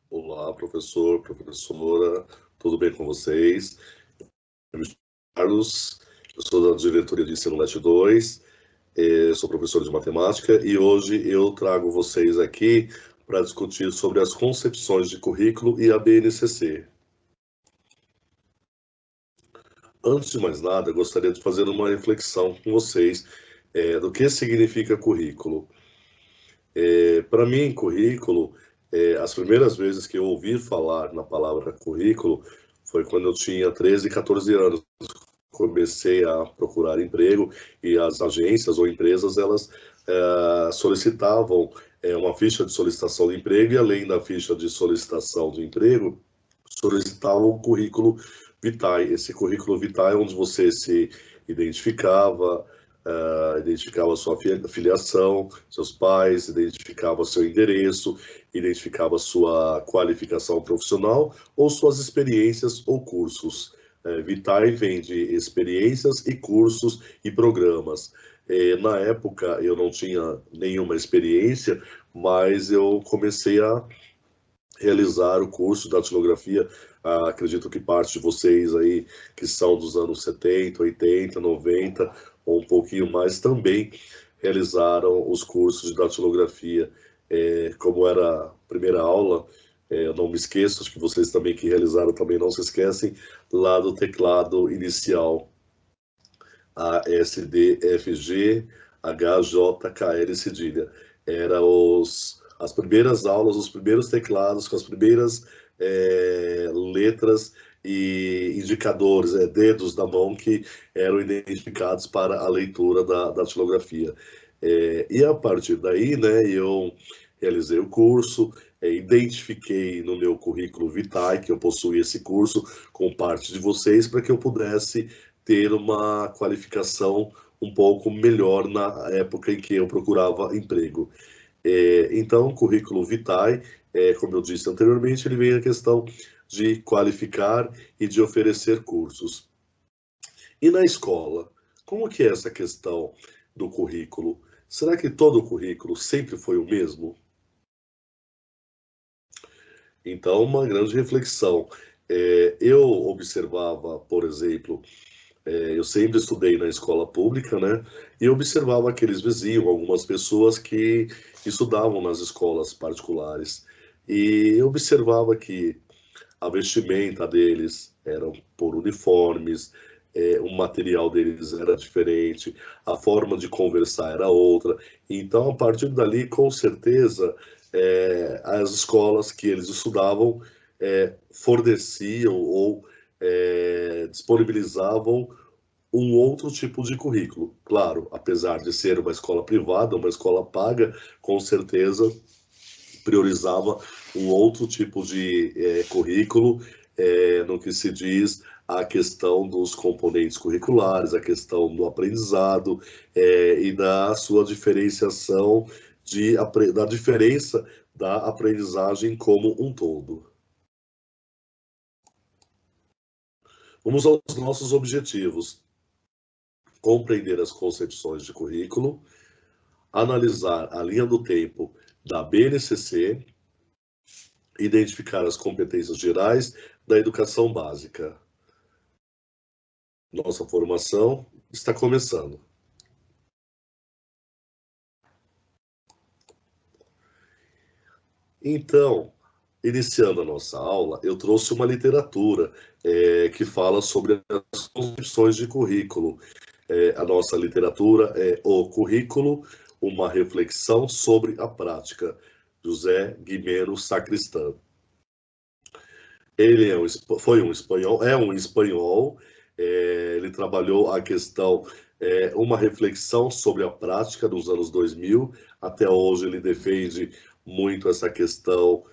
Olá, professor, professora, tudo bem com vocês? Eu me chamo Carlos, eu sou da diretoria de Ensino Leste 2, sou professor de matemática e hoje eu trago vocês aqui para discutir sobre as concepções de currículo e a BNCC. Antes de mais nada, eu gostaria de fazer uma reflexão com vocês do que significa currículo. Para mim, currículo, as primeiras vezes que eu ouvi falar na palavra currículo foi quando eu tinha 13, 14 anos. Comecei a procurar emprego e as agências ou empresas, elas solicitavam uma ficha de solicitação de emprego e, além da ficha de solicitação de emprego, solicitavam o currículo vitae. Esse currículo vitae é onde você se identificava, identificava sua filiação, seus pais, identificava seu endereço, identificava sua qualificação profissional ou suas experiências ou cursos. Vitae vem de experiências e cursos e programas. Na época eu não tinha nenhuma experiência, mas eu comecei a realizar o curso de datilografia. Acredito que parte de vocês aí, que são dos anos 70, 80, 90, ou um pouquinho mais, também realizaram os cursos de datilografia. Como era a primeira aula, eu não me esqueço, acho que vocês também que realizaram também não se esquecem, lá do teclado inicial, A, S, D, F, G, H, J, K, L, cedilha. Era as primeiras aulas, os primeiros teclados com as primeiras letras e indicadores, dedos da mão que eram identificados para a leitura da datilografia. E a partir daí, né, eu realizei o curso, identifiquei no meu currículo vitae que eu possuía esse curso com parte de vocês para que eu pudesse ter uma qualificação um pouco melhor na época em que eu procurava emprego. Então, o currículo vitae, como eu disse anteriormente, ele vem a questão de qualificar e de oferecer cursos. E na escola, como que é essa questão do currículo? Será que todo o currículo sempre foi o mesmo? Então, uma grande reflexão. Eu observava, por exemplo, eu sempre estudei na escola pública, né? E eu observava aqueles vizinhos, algumas pessoas que estudavam nas escolas particulares. E eu observava que a vestimenta deles era por uniformes, o material deles era diferente, a forma de conversar era outra. Então, a partir dali, com certeza, as escolas que eles estudavam forneciam ou disponibilizavam um outro tipo de currículo. Claro, apesar de ser uma escola privada, uma escola paga, com certeza priorizava um outro tipo de currículo no que se diz a questão dos componentes curriculares, a questão do aprendizado e da sua diferenciação da diferença da aprendizagem como um todo. Vamos aos nossos objetivos: compreender as concepções de currículo, analisar a linha do tempo da BNCC, identificar as competências gerais da educação básica. Nossa formação está começando. Então, iniciando a nossa aula, eu trouxe uma literatura que fala sobre as concepções de currículo. A nossa literatura é O Currículo, uma reflexão sobre a prática, José Guimeno Sacristán. Ele foi um espanhol, é um espanhol, ele trabalhou a questão, uma reflexão sobre a prática dos anos 2000, até hoje ele defende muito essa questão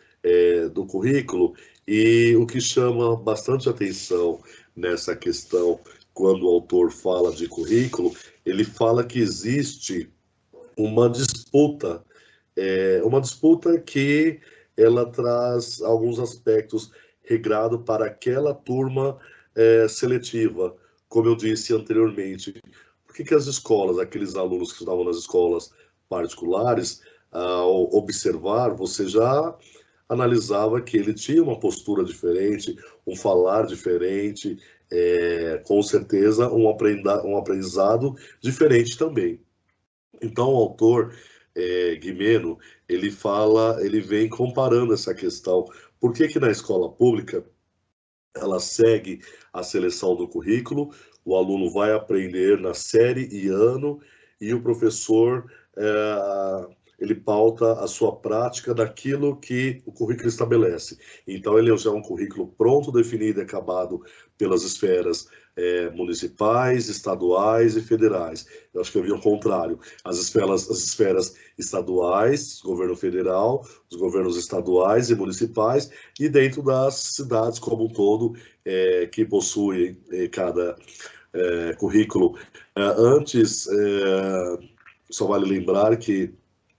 do currículo, e o que chama bastante atenção nessa questão, quando o autor fala de currículo, ele fala que existe uma disputa que ela traz alguns aspectos regrado para aquela turma seletiva, como eu disse anteriormente. Por que as escolas, aqueles alunos que estudavam nas escolas particulares, ao observar, você já analisava que ele tinha uma postura diferente, um falar diferente, com certeza um aprendizado diferente também. Então, o autor, Guimeno, ele vem comparando essa questão. Por que que na escola pública ela segue a seleção do currículo, o aluno vai aprender na série e ano, e o professor ele pauta a sua prática daquilo que o currículo estabelece. Então, ele já é um currículo pronto, definido e acabado pelas esferas municipais, estaduais e federais. Eu acho que havia o contrário. As esferas estaduais, governo federal, os governos estaduais e municipais, e dentro das cidades como um todo, que possuem cada currículo. Antes, só vale lembrar que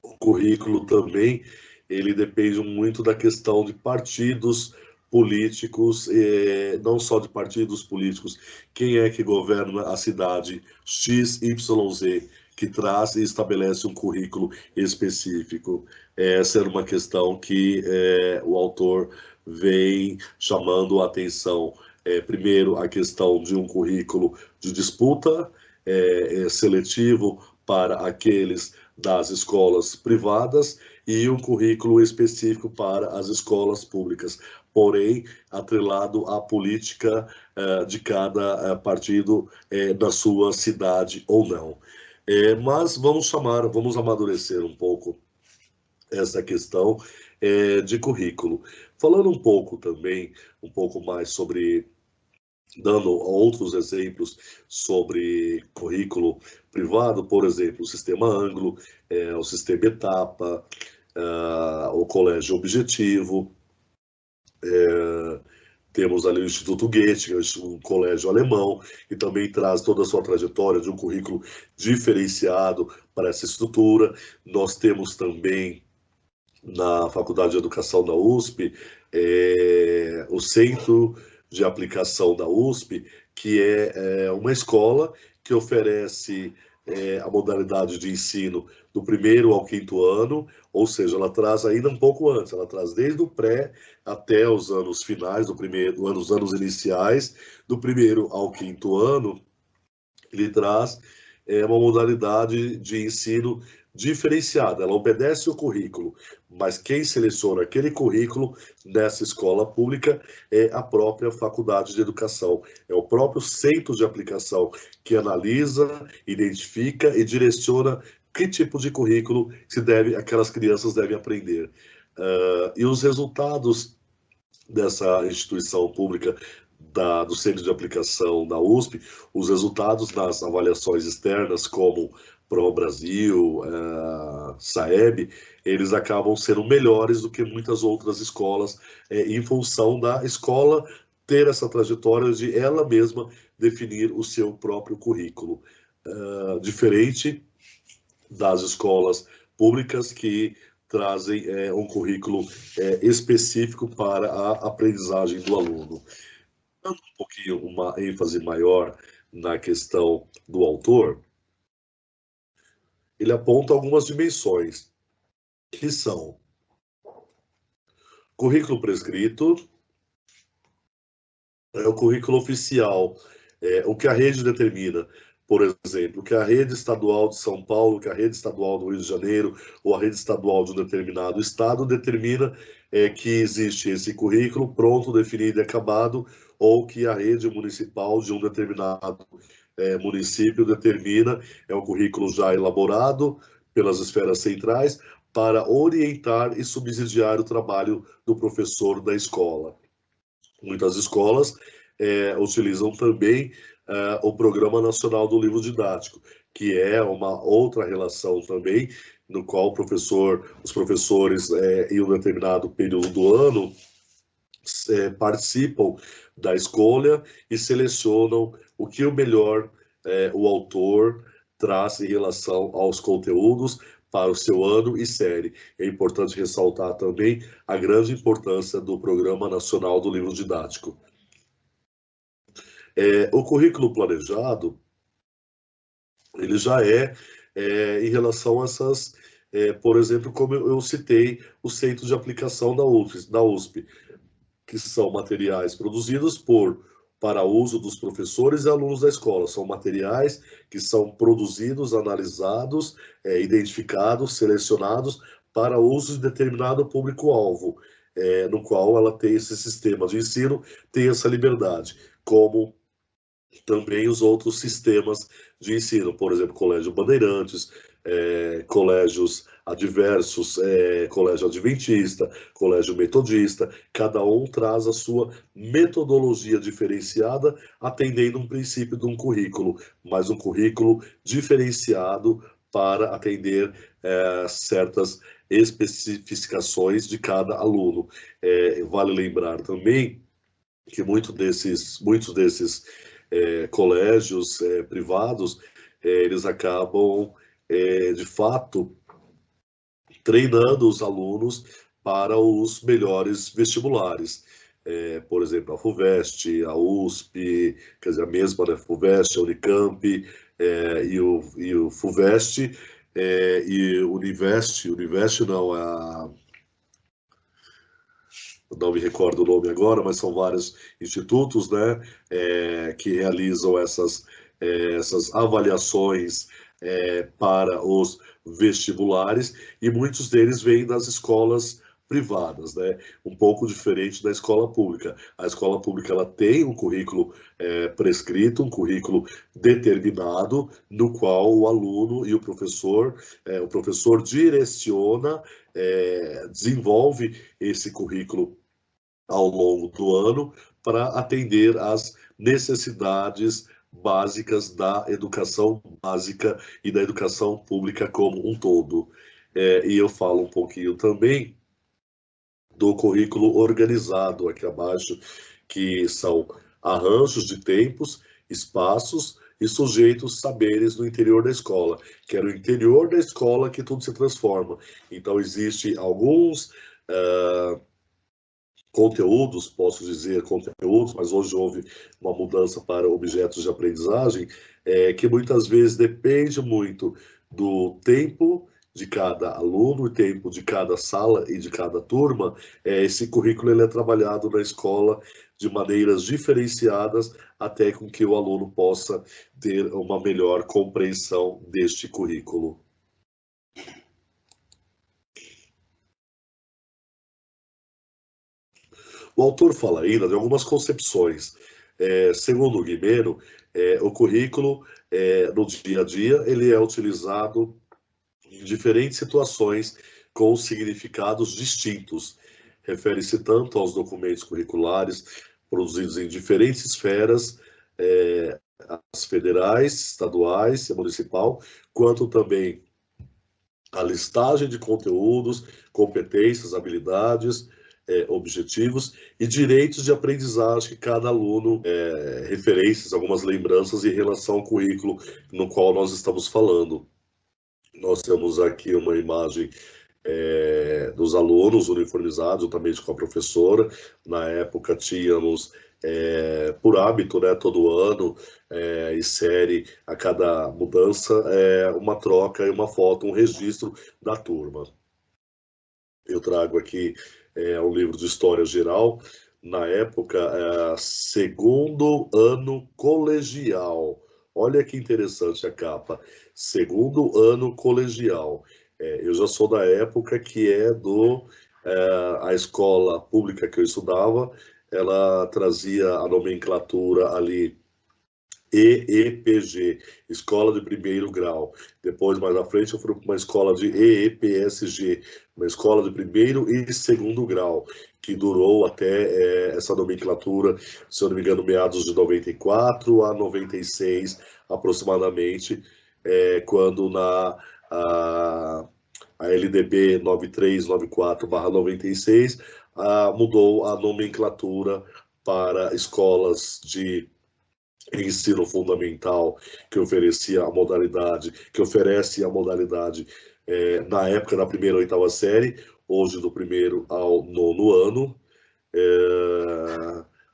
o currículo também ele depende muito da questão de partidos políticos, não só de partidos políticos, quem é que governa a cidade X, Y, Z, que traz e estabelece um currículo específico. Essa era uma questão que o autor vem chamando a atenção. Primeiro, a questão de um currículo de disputa seletivo para aqueles das escolas privadas e um currículo específico para as escolas públicas, porém atrelado à política de cada partido da sua cidade ou não. Mas vamos amadurecer um pouco essa questão de currículo. Falando um pouco também, um pouco mais sobre dando outros exemplos sobre currículo privado, por exemplo, o sistema Anglo, o sistema Etapa, o colégio Objetivo, temos ali o Instituto Goethe, que é um colégio alemão, que também traz toda a sua trajetória de um currículo diferenciado para essa estrutura. Nós temos também na Faculdade de Educação da USP, o Centro de Aplicação da USP, que é uma escola que oferece a modalidade de ensino do primeiro ao quinto ano, ou seja, ela traz ainda um pouco antes, ela traz desde o pré até os anos finais do primeiro ano, os anos iniciais, do primeiro ao quinto ano, ele traz uma modalidade de ensino diferenciada. Ela obedece o currículo, mas quem seleciona aquele currículo nessa escola pública é a própria faculdade de educação, é o próprio centro de aplicação que analisa, identifica e direciona que tipo de currículo aquelas crianças devem aprender. E os resultados dessa instituição pública do Centro de Aplicação da USP, os resultados nas avaliações externas, como Prova Brasil, SAEB, eles acabam sendo melhores do que muitas outras escolas, em função da escola ter essa trajetória de ela mesma definir o seu próprio currículo. Diferente das escolas públicas que trazem um currículo específico para a aprendizagem do aluno. Dando um pouquinho uma ênfase maior na questão do autor, ele aponta algumas dimensões, que são currículo prescrito, o currículo oficial, o que a rede determina, por exemplo, que a rede estadual de São Paulo, que a rede estadual do Rio de Janeiro, ou a rede estadual de um determinado estado determina que existe esse currículo pronto, definido e acabado, ou que a rede municipal de um determinado município determina, é um currículo já elaborado pelas esferas centrais para orientar e subsidiar o trabalho do professor da escola. Muitas escolas utilizam também o Programa Nacional do Livro Didático, que é uma outra relação também, no qual os professores, em um determinado período do ano, participam da escolha e selecionam o que o melhor o autor traz em relação aos conteúdos para o seu ano e série. É importante ressaltar também a grande importância do Programa Nacional do Livro Didático. O currículo planejado, ele já em relação a essas por exemplo, como eu citei, o centro de aplicação da USP, que são materiais produzidos para uso dos professores e alunos da escola. São materiais que são produzidos, analisados, identificados, selecionados para uso de determinado público-alvo, no qual ela tem esse sistema de ensino, tem essa liberdade, como também os outros sistemas de ensino, por exemplo, Colégio Bandeirantes, colégios adversos, colégio adventista, colégio metodista, cada um traz a sua metodologia diferenciada, atendendo um princípio de um currículo, mas um currículo diferenciado para atender certas especificações de cada aluno. Vale lembrar também que muitos desses colégios privados, eles acabam, de fato, treinando os alunos para os melhores vestibulares. Por exemplo, a FUVEST, a USP, quer dizer, a mesma, né, FUVEST, a Unicamp, e o FUVEST, e Univest não, não me recordo o nome agora, mas são vários institutos, né, que realizam essas avaliações para os vestibulares, e muitos deles vêm das escolas privadas, né, um pouco diferente da escola pública. A escola pública ela tem um currículo prescrito, um currículo determinado, no qual o aluno e o professor direciona, desenvolve esse currículo ao longo do ano para atender às necessidades básicas da educação básica e da educação pública como um todo. E eu falo um pouquinho também do currículo organizado aqui abaixo, que são arranjos de tempos, espaços e sujeitos saberes no interior da escola, que é no interior da escola que tudo se transforma. Então, existe alguns conteúdos, posso dizer conteúdos, mas hoje houve uma mudança para objetos de aprendizagem, que muitas vezes depende muito do tempo de cada aluno, o tempo de cada sala e de cada turma. Esse currículo ele é trabalhado na escola de maneiras diferenciadas, até com que o aluno possa ter uma melhor compreensão deste currículo. O autor fala ainda de algumas concepções. Segundo o Guimeno, o currículo, no dia a dia, ele é utilizado em diferentes situações com significados distintos. Refere-se tanto aos documentos curriculares produzidos em diferentes esferas, as federais, estaduais e municipal, quanto também a listagem de conteúdos, competências, habilidades, objetivos e direitos de aprendizagem que cada aluno, referências, algumas lembranças em relação ao currículo no qual nós estamos falando. Nós temos aqui uma imagem dos alunos uniformizados, juntamente com a professora. Na época tínhamos, por hábito, né, todo ano, e série, a cada mudança, uma troca e uma foto, um registro da turma. Eu trago aqui um livro de história geral, na época, segundo ano colegial. Olha que interessante a capa, segundo ano colegial. Eu já sou da época que a escola pública que eu estudava, ela trazia a nomenclatura ali EEPG, Escola de Primeiro Grau. Depois, mais à frente, eu fui para uma escola de EEPSG, uma escola de primeiro e segundo grau, que durou até essa nomenclatura, se eu não me engano, meados de 94 a 96, aproximadamente, quando a LDB 9394/96 mudou a nomenclatura para escolas de ensino fundamental que oferece a modalidade na época da primeira ou oitava série, hoje do primeiro ao nono ano,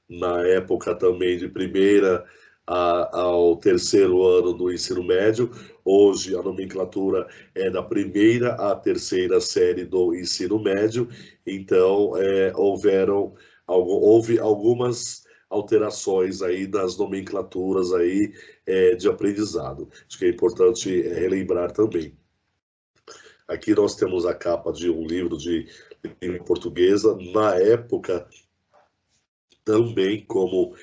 na época também de primeira ao terceiro ano do ensino médio. Hoje a nomenclatura é da primeira à terceira série do ensino médio, então houve algumas alterações aí das nomenclaturas aí de aprendizado. Acho que é importante relembrar também. Aqui nós temos a capa de um livro de língua portuguesa. Na época, também como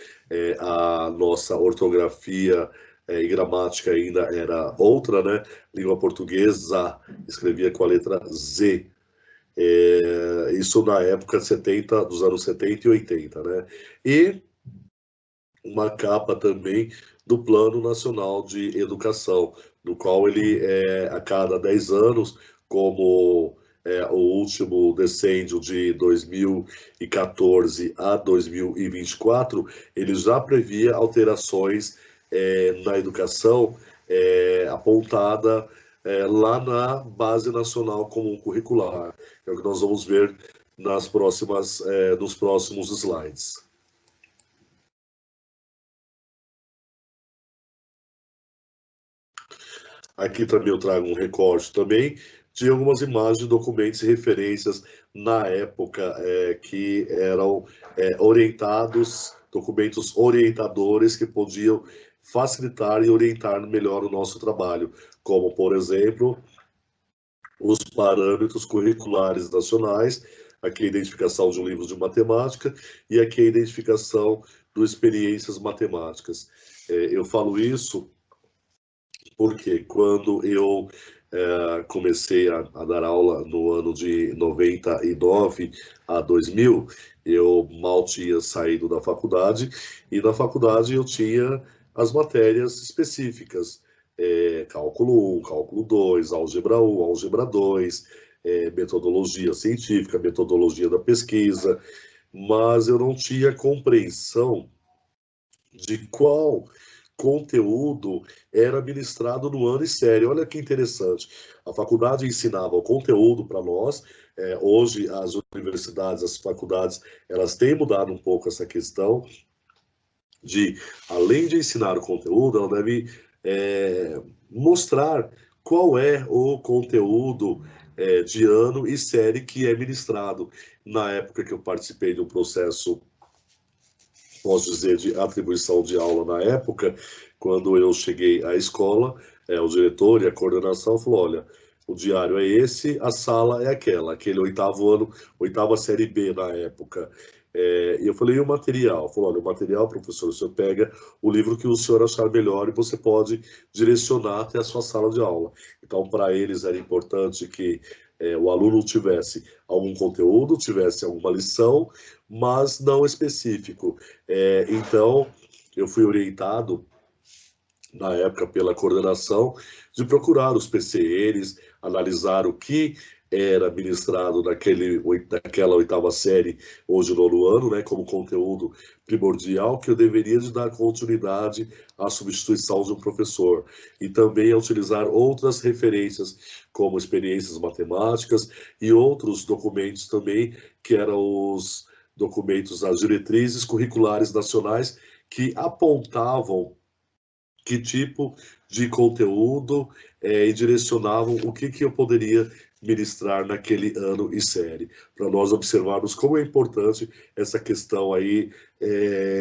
a nossa ortografia e gramática ainda era outra, né? Língua portuguesa escrevia com a letra Z. Isso na época 70, dos anos 70 e 80, né? E uma capa também do Plano Nacional de Educação, no qual ele, a cada 10 anos, como o último decênio de 2014 a 2024, ele já previa alterações na educação apontada lá na Base Nacional Comum Curricular. É o que nós vamos ver nos próximos slides. Aqui também eu trago um recorte também de algumas imagens, documentos e referências na época que eram orientados, documentos orientadores que podiam facilitar e orientar melhor o nosso trabalho, como, por exemplo, os parâmetros curriculares nacionais, aqui a identificação de um livro de matemática e aqui a identificação de experiências matemáticas. Eu falo isso porque quando eu comecei a dar aula no ano de 99 a 2000, eu mal tinha saído da faculdade, e na faculdade eu tinha as matérias específicas, cálculo 1, cálculo 2, álgebra 1, álgebra 2, metodologia científica, metodologia da pesquisa, mas eu não tinha compreensão de qual conteúdo era ministrado no ano e série. Olha que interessante. A faculdade ensinava o conteúdo para nós. Hoje, as universidades, as faculdades, elas têm mudado um pouco essa questão de, além de ensinar o conteúdo, ela deve mostrar qual é o conteúdo de ano e série que é ministrado. Na época que eu participei de um processo, posso dizer, de atribuição de aula na época, quando eu cheguei à escola, o diretor e a coordenação falou, olha, o diário é esse, a sala é aquela, aquele oitavo ano, oitava série B na época. E eu falei, e o material? Falou, olha, o material, professor, o senhor pega o livro que o senhor achar melhor e você pode direcionar até a sua sala de aula. Então, para eles era importante que o aluno tivesse algum conteúdo, tivesse alguma lição, mas não específico. Então, eu fui orientado, na época, pela coordenação, de procurar os PCNs, analisar o que era ministrado naquela oitava série, hoje nono ano, né, como conteúdo primordial, que eu deveria de dar continuidade à substituição de um professor. E também a utilizar outras referências, como experiências matemáticas e outros documentos também, que eram os documentos, as diretrizes curriculares nacionais, que apontavam que tipo de conteúdo e direcionavam o que eu poderia ministrar naquele ano e série, para nós observarmos como é importante essa questão aí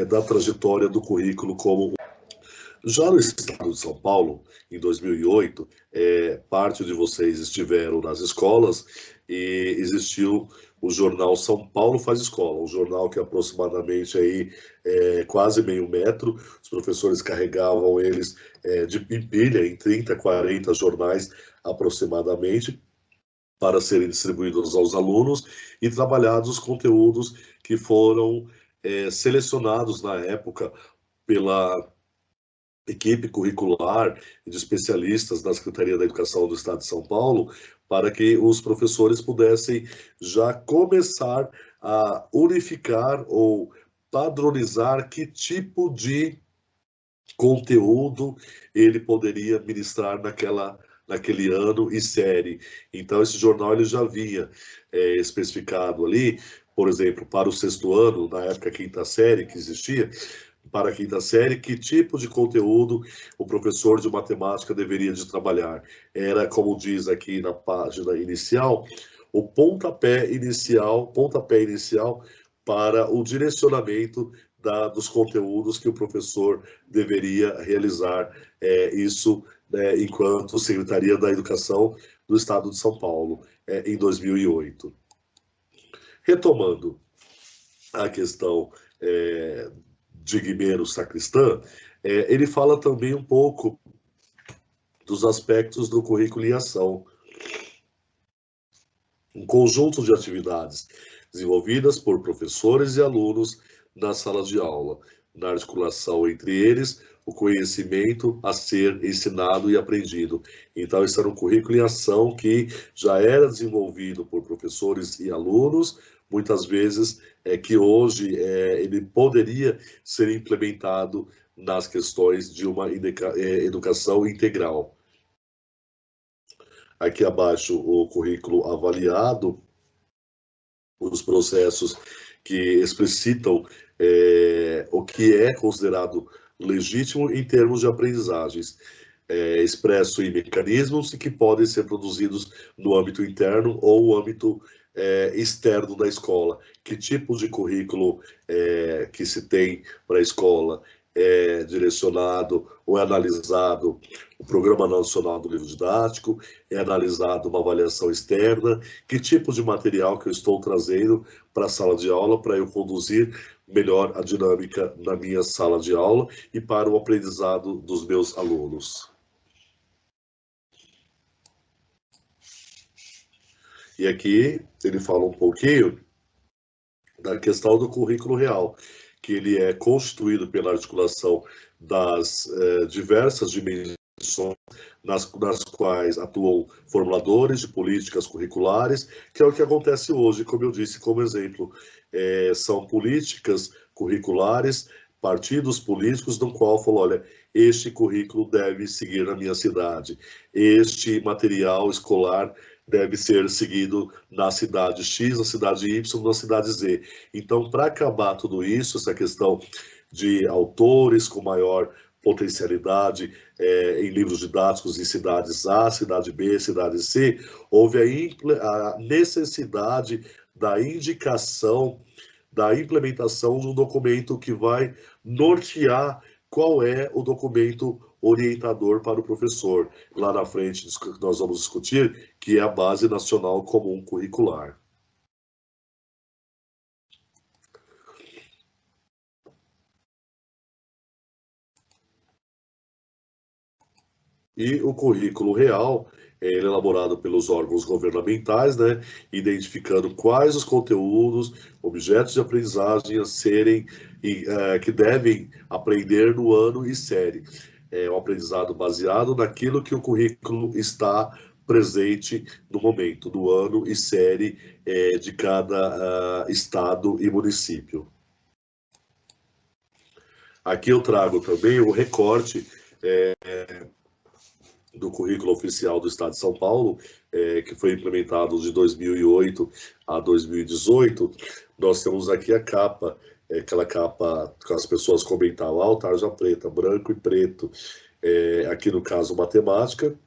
da trajetória do currículo como. Já no estado de São Paulo, em 2008, parte de vocês estiveram nas escolas e existiu o jornal São Paulo Faz Escola, um jornal que aproximadamente aí quase meio metro, os professores carregavam eles de pilha em 30, 40 jornais aproximadamente, para serem distribuídos aos alunos e trabalhados os conteúdos que foram selecionados na época pela equipe curricular e de especialistas da Secretaria da Educação do Estado de São Paulo, para que os professores pudessem já começar a unificar ou padronizar que tipo de conteúdo ele poderia ministrar naquele ano e série. Então, esse jornal ele já vinha especificado ali, por exemplo, para o sexto ano, na época quinta série que existia, para a quinta série, que tipo de conteúdo o professor de matemática deveria de trabalhar. Era, como diz aqui na página inicial, o pontapé inicial para o direcionamento dos conteúdos que o professor deveria realizar, isso enquanto Secretaria da Educação do Estado de São Paulo, em 2008. Retomando a questão de Guimerá Sacristã, ele fala também um pouco dos aspectos do currículo em ação. Um conjunto de atividades desenvolvidas por professores e alunos na sala de aula, na articulação entre eles, o conhecimento a ser ensinado e aprendido. Então, esse era um currículo em ação que já era desenvolvido por professores e alunos, muitas vezes que hoje ele poderia ser implementado nas questões de uma educação integral. Aqui abaixo o currículo avaliado, os processos que explicitam o que é considerado legítimo em termos de aprendizagens, expresso em mecanismos que podem ser produzidos no âmbito interno ou âmbito externo da escola. Que tipo de currículo que se tem para a escola é direcionado ou é analisado o Programa Nacional do Livro Didático, é analisado uma avaliação externa, que tipo de material que eu estou trazendo para a sala de aula para eu conduzir melhor a dinâmica na minha sala de aula e para o aprendizado dos meus alunos. E aqui ele fala um pouquinho da questão do currículo real, que ele é constituído pela articulação das diversas dimensões nas quais atuam formuladores de políticas curriculares, que é o que acontece hoje, como eu disse como exemplo. São políticas curriculares, partidos políticos, no qual falou, olha, este currículo deve seguir na minha cidade, este material escolar deve ser seguido na cidade X, na cidade Y, na cidade Z. Então, para acabar tudo isso, essa questão de autores com maior potencialidade em livros didáticos em cidades A, cidade B, cidade C, houve a necessidade da indicação, da implementação de um documento que vai nortear qual é o documento orientador para o professor. Lá na frente nós vamos discutir que é a Base Nacional Comum Curricular. E o currículo real ele é elaborado pelos órgãos governamentais, né, identificando quais os conteúdos, objetos de aprendizagem a serem que devem aprender no ano e série. É um aprendizado baseado naquilo que o currículo está presente no momento, do ano e série de cada estado e município. Aqui eu trago também o recorte do currículo oficial do Estado de São Paulo, que foi implementado de 2008 a 2018. Nós temos aqui a capa, aquela capa que as pessoas comentavam, tarja preta, branco e preto. Aqui no caso, matemática.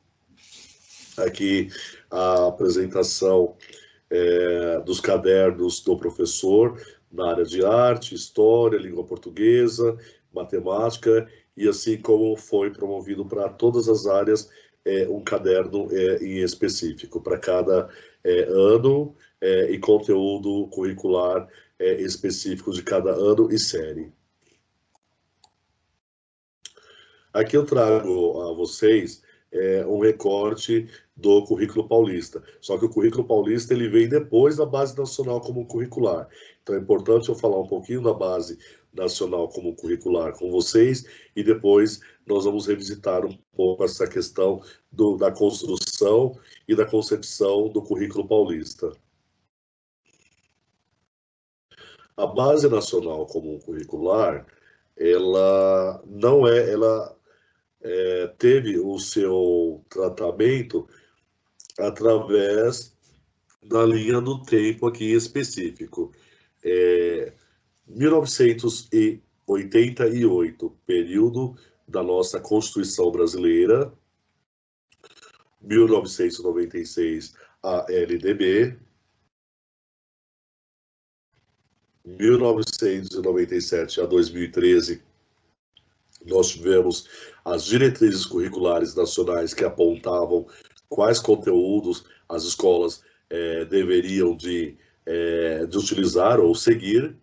Aqui a apresentação dos cadernos do professor na área de arte, história, língua portuguesa, matemática, e assim como foi promovido para todas as áreas um caderno em específico, para cada ano e conteúdo curricular específico de cada ano e série. Aqui eu trago a vocês um recorte do currículo paulista. Só que o currículo paulista ele vem depois da Base Nacional Comum Curricular. Então é importante eu falar um pouquinho da Base Nacional Comum Curricular com vocês e depois nós vamos revisitar um pouco essa questão da construção e da concepção do currículo paulista. A Base Nacional Comum Curricular, ela não ela teve o seu tratamento através da linha do tempo aqui específico. 1980 88, período da nossa Constituição Brasileira, 1996, a LDB, 1997 a 2013, nós tivemos as diretrizes curriculares nacionais que apontavam quais conteúdos as escolas deveriam de utilizar ou seguir.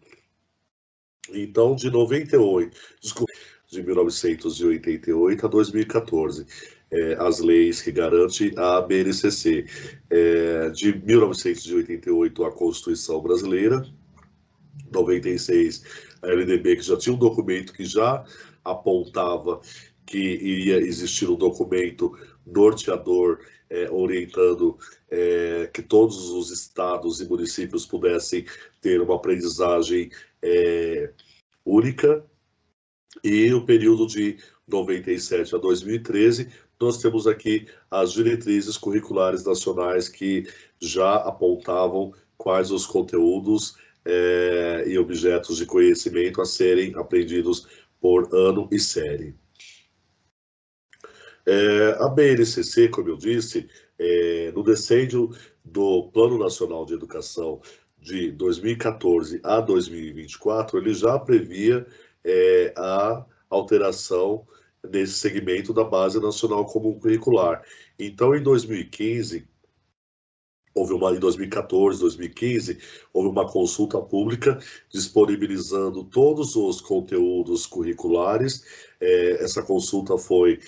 Então, de 1988 a 2014, as leis que garantem a BNCC. De 1988, a Constituição Brasileira, 96, a LDB, que já tinha um documento que já apontava que iria existir um documento norteador orientando que todos os estados e municípios pudessem ter uma aprendizagem única. E o período de 97 a 2013, nós temos aqui as diretrizes curriculares nacionais que já apontavam quais os conteúdos e objetos de conhecimento a serem aprendidos por ano e série. A BNCC, como eu disse, no decênio do Plano Nacional de Educação de 2014 a 2024, ele já previa a alteração nesse segmento da Base Nacional Comum Curricular. Então, em 2015, em 2014, 2015, houve uma consulta pública disponibilizando todos os conteúdos curriculares. Essa consulta foi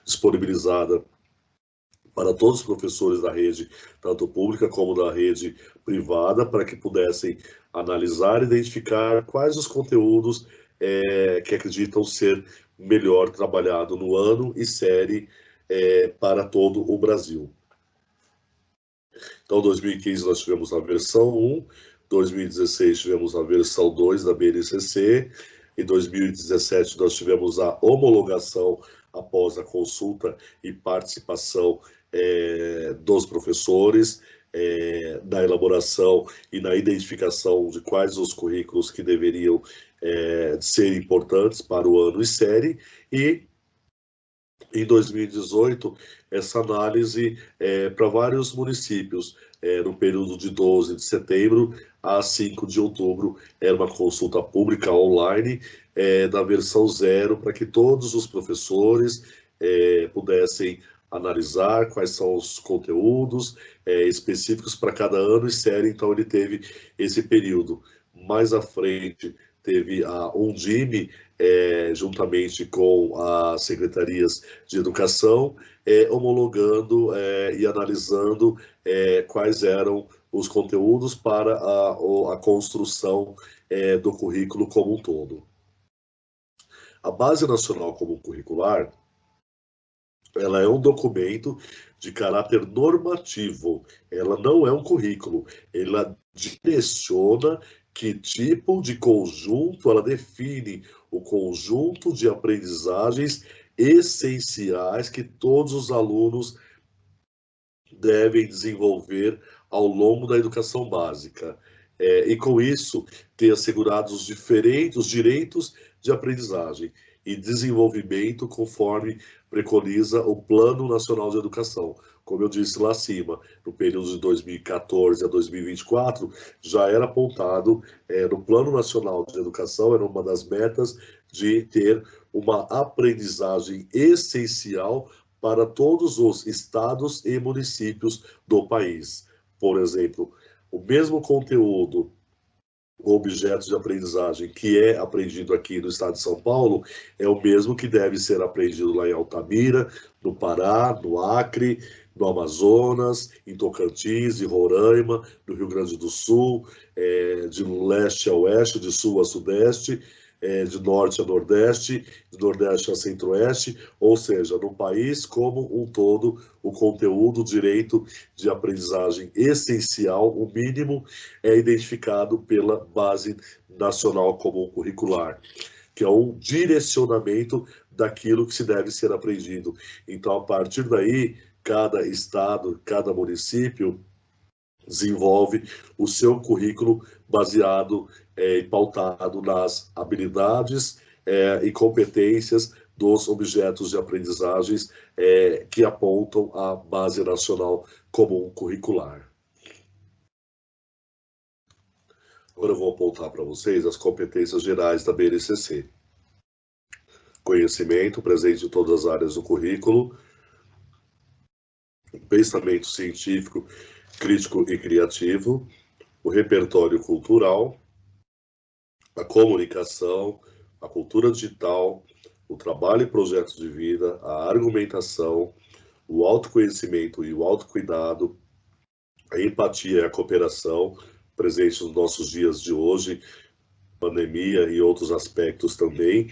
disponibilizada para todos os professores da rede, tanto pública como da rede privada, para que pudessem analisar e identificar quais os conteúdos que acreditam ser melhor trabalhado no ano e série para todo o Brasil. Então, em 2015 nós tivemos a versão 1, 2016 tivemos a versão 2 da BNCC, em 2017 nós tivemos a homologação após a consulta e participação dos professores na elaboração e na identificação de quais os currículos que deveriam ser importantes para o ano e série, e em 2018, essa análise para vários municípios, no período de 12 de setembro a 5 de outubro, era uma consulta pública online da versão 0, para que todos os professores pudessem analisar quais são os conteúdos específicos para cada ano e série. Então, ele teve esse período. Mais à frente, teve a Undime, juntamente com as secretarias de educação, homologando e analisando quais eram os conteúdos para a construção do currículo como um todo. A Base Nacional Comum Curricular, ela é um documento de caráter normativo, ela não é um currículo, ela direciona que tipo de conjunto, ela define o conjunto de aprendizagens essenciais que todos os alunos devem desenvolver ao longo da educação básica. E com isso, ter assegurados os diferentes direitos de aprendizagem e desenvolvimento conforme preconiza o Plano Nacional de Educação. Como eu disse lá acima, no período de 2014 a 2024, já era apontado no Plano Nacional de Educação, era uma das metas de ter uma aprendizagem essencial para todos os estados e municípios do país. Por exemplo, o mesmo conteúdo, objetos de aprendizagem que é aprendido aqui no estado de São Paulo, é o mesmo que deve ser aprendido lá em Altamira, no Pará, no Acre, no Amazonas, em Tocantins, em Roraima, no Rio Grande do Sul, de leste a oeste, de sul a sudeste, de norte a nordeste, de nordeste a centro-oeste, ou seja, no país como um todo, o conteúdo, o direito de aprendizagem essencial, o mínimo, é identificado pela Base Nacional Comum Curricular, que é um direcionamento daquilo que se deve ser aprendido. Então, a partir daí, cada estado, cada município desenvolve o seu currículo baseado e pautado nas habilidades e competências dos objetos de aprendizagens que apontam a Base Nacional Comum Curricular. Agora eu vou apontar para vocês as competências gerais da BNCC. Conhecimento presente em todas as áreas do currículo, pensamento científico, crítico e criativo, o repertório cultural, a comunicação, a cultura digital, o trabalho e projetos de vida, a argumentação, o autoconhecimento e o autocuidado, a empatia e a cooperação, presentes nos nossos dias de hoje, pandemia e outros aspectos também,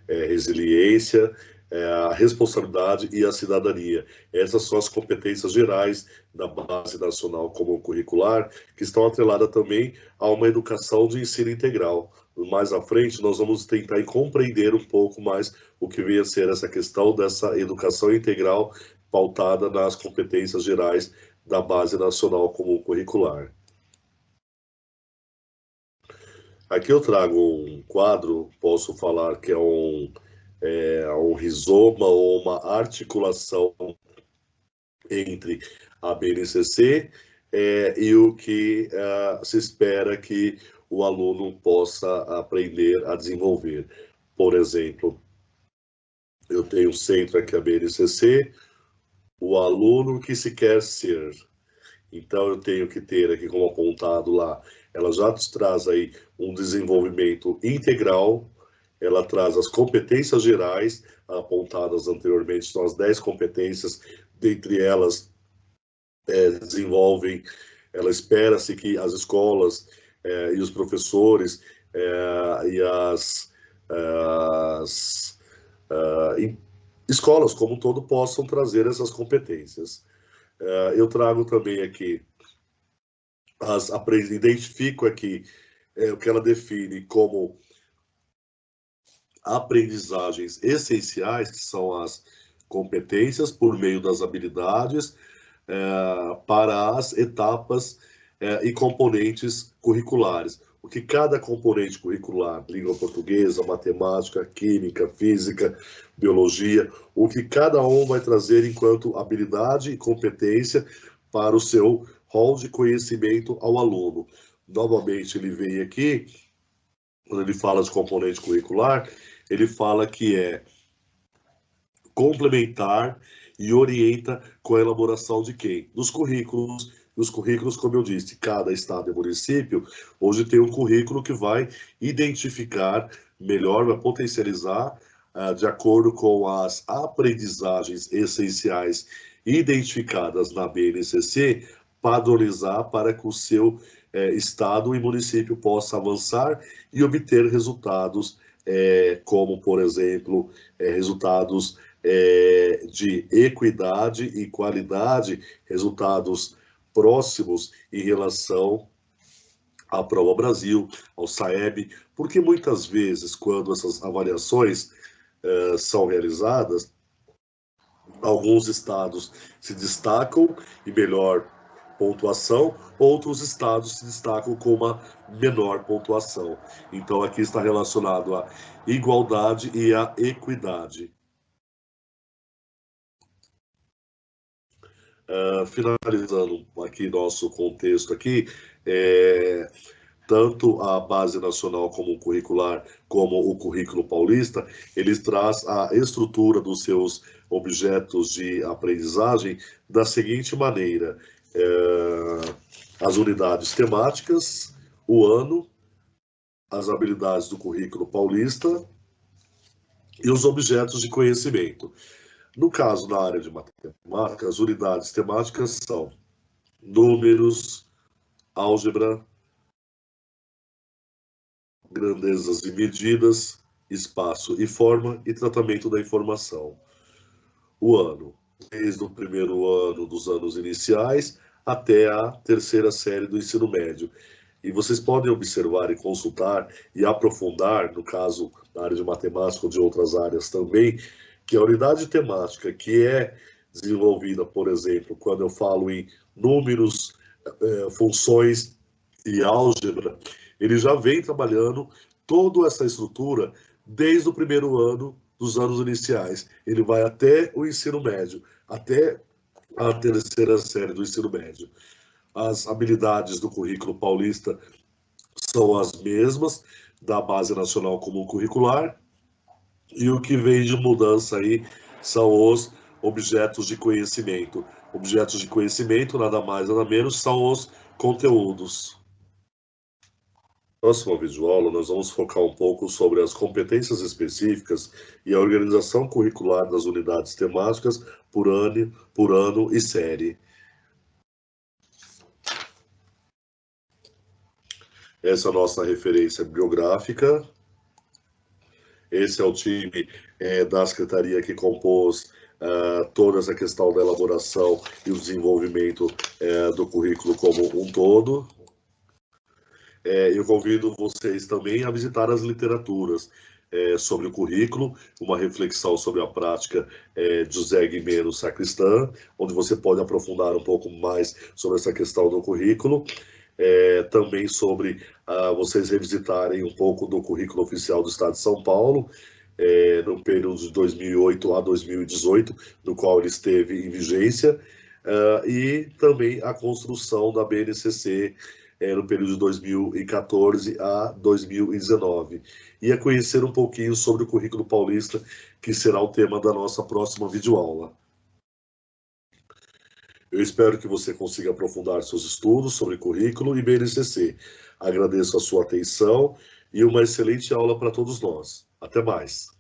resiliência, a responsabilidade e a cidadania. Essas são as competências gerais da Base Nacional Comum Curricular, que estão atreladas também a uma educação de ensino integral. Mais à frente, nós vamos tentar compreender um pouco mais o que vem a ser essa questão dessa educação integral pautada nas competências gerais da Base Nacional Comum Curricular. Aqui eu trago um quadro, posso falar que é um rizoma ou uma articulação entre a BNCC e o que se espera que o aluno possa aprender a desenvolver. Por exemplo, eu tenho um centro aqui, a BNCC, o aluno que se quer ser. Então, eu tenho que ter aqui, como apontado lá, ela já traz aí um desenvolvimento integral, ela traz as competências gerais apontadas anteriormente, são as 10 competências, dentre elas desenvolvem, ela espera-se que as escolas e os professores e as escolas como um todo possam trazer essas competências. Eu trago também aqui, identifico aqui o que ela define como aprendizagens essenciais, que são as competências por meio das habilidades, para as etapas e componentes curriculares. O que cada componente curricular, língua portuguesa, matemática, química, física, biologia, o que cada um vai trazer enquanto habilidade e competência para o seu rol de conhecimento ao aluno. Novamente, ele vem aqui, quando ele fala de componente curricular, ele fala que é complementar e orienta com a elaboração de quem? Dos currículos. E os currículos, como eu disse, cada estado e município hoje tem um currículo que vai identificar melhor, vai potencializar, de acordo com as aprendizagens essenciais identificadas na BNCC, padronizar para que o seu estado e município possa avançar e obter resultados, como, por exemplo, resultados de equidade e qualidade, resultados próximos em relação à Prova Brasil, ao SAEB, porque muitas vezes, quando essas avaliações são realizadas, alguns estados se destacam em melhor pontuação, outros estados se destacam com uma menor pontuação. Então, aqui está relacionado à igualdade e à equidade. Finalizando aqui nosso contexto aqui, tanto a Base Nacional Comum Curricular como o Currículo Paulista, eles traz a estrutura dos seus objetos de aprendizagem da seguinte maneira: as unidades temáticas, o ano, as habilidades do Currículo Paulista e os objetos de conhecimento. No caso, na área de matemática, as unidades temáticas são números, álgebra, grandezas e medidas, espaço e forma e tratamento da informação. O ano, desde o primeiro ano dos anos iniciais até a terceira série do ensino médio. E vocês podem observar e consultar e aprofundar, no caso da área de matemática ou de outras áreas também, que a unidade temática que é desenvolvida, por exemplo, quando eu falo em números funções e álgebra, ele já vem trabalhando toda essa estrutura desde o primeiro ano dos anos iniciais. Ele vai até o ensino médio, até a terceira série do ensino médio. As habilidades do currículo paulista são as mesmas da Base Nacional Comum Curricular, e o que vem de mudança aí são os objetos de conhecimento. Objetos de conhecimento, nada mais, nada menos, são os conteúdos. Próxima videoaula, nós vamos focar um pouco sobre as competências específicas e a organização curricular das unidades temáticas por ano e série. Essa é a nossa referência bibliográfica. Esse é o time da secretaria que compôs toda essa questão da elaboração e o desenvolvimento do currículo como um todo. Eu convido vocês também a visitar as literaturas sobre o currículo, uma reflexão sobre a prática de José Guimeno Sacristã, onde você pode aprofundar um pouco mais sobre essa questão do currículo. Também sobre vocês revisitarem um pouco do currículo oficial do Estado de São Paulo, no período de 2008 a 2018, no qual ele esteve em vigência, e também a construção da BNCC no período de 2014 a 2019. E a conhecer um pouquinho sobre o currículo paulista, que será o tema da nossa próxima videoaula. Eu espero que você consiga aprofundar seus estudos sobre currículo e BNCC. Agradeço a sua atenção e uma excelente aula para todos nós. Até mais.